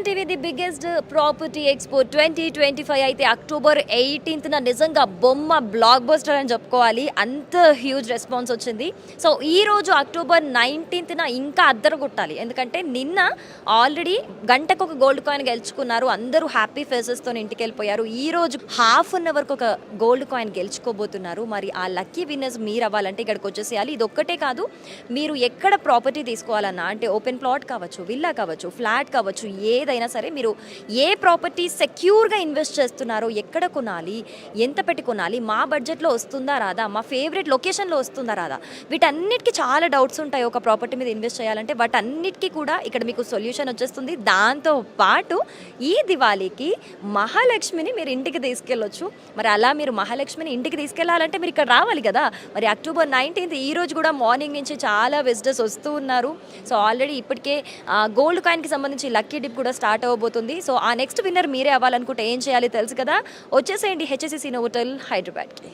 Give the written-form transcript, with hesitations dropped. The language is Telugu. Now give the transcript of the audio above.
Suman TV the biggest property expo 2025 అయితే అక్టోబర్ 18th నిజంగా బొమ్మ బ్లాక్ బస్టర్ అని చెప్పుకోవాలి. అంత హ్యూజ్ రెస్పాన్స్ వచ్చింది. సో ఈ రోజు అక్టోబర్ 19th ఇంకా అద్దరు కొట్టాలి. ఎందుకంటే నిన్న ఆల్రెడీ గంటకు ఒక గోల్డ్ కాయిన్ గెలుచుకున్నారు. అందరూ హ్యాపీ ఫేసెస్తో ఇంటికి వెళ్ళిపోయారు. ఈ రోజు హాఫ్ అన్ అవర్కి ఒక గోల్డ్ కాయిన్ గెలుచుకోబోతున్నారు. మరి ఆ లక్కీ విన్నర్స్ మీరు అవ్వాలంటే ఇక్కడికి వచ్చేసేయాలి. ఇది ఒక్కటే కాదు, మీరు ఎక్కడ ప్రాపర్టీ తీసుకోవాలన్నా అంటే ఓపెన్ ప్లాట్ కావచ్చు, విల్లా కావచ్చు, ఫ్లాట్ కావచ్చు, ఏదైనా సరే మీరు ఏ ప్రాపర్టీ సెక్యూర్గా ఇన్వెస్ట్ చేస్తున్నారో, ఎక్కడ కొనాలి, ఎంత పెట్టి కొనాలి, మా బడ్జెట్లో వస్తుందా రాదా, మా ఫేవరెట్ లొకేషన్లో వస్తుందా రాదా, వీటన్నిటికీ చాలా డౌట్స్ ఉంటాయి ఒక ప్రాపర్టీ మీద ఇన్వెస్ట్ చేయాలంటే. వాటన్నిటికీ కూడా ఇక్కడ మీకు సొల్యూషన్ వచ్చేస్తుంది. దాంతో పాటు ఈ దివాళీకి మహాలక్ష్మిని మీరు ఇంటికి తీసుకెళ్ళొచ్చు. మరి అలా మీరు మహాలక్ష్మిని ఇంటికి తీసుకెళ్లాలంటే మీరు ఇక్కడ రావాలి కదా. మరి అక్టోబర్ 19th ఈ రోజు కూడా మార్నింగ్ నుంచి చాలా విజిటర్స్ వస్తూ ఉన్నారు. సో ఆల్రెడీ ఇప్పటికే గోల్డ్ కాయిన్కి సంబంధించి లక్కీ డిప్ కూడా స్టార్ట్ అవ్వబోతుంది. సో ఆ నెక్స్ట్ విన్నర్ మీరే అవ్వాలనుకుంటే ఏం చేయాలి తెలుసు కదా, వచ్చేసేయండి హెచ్ఎస్సిసి నోవోటెల్ హైదరాబాద్కి.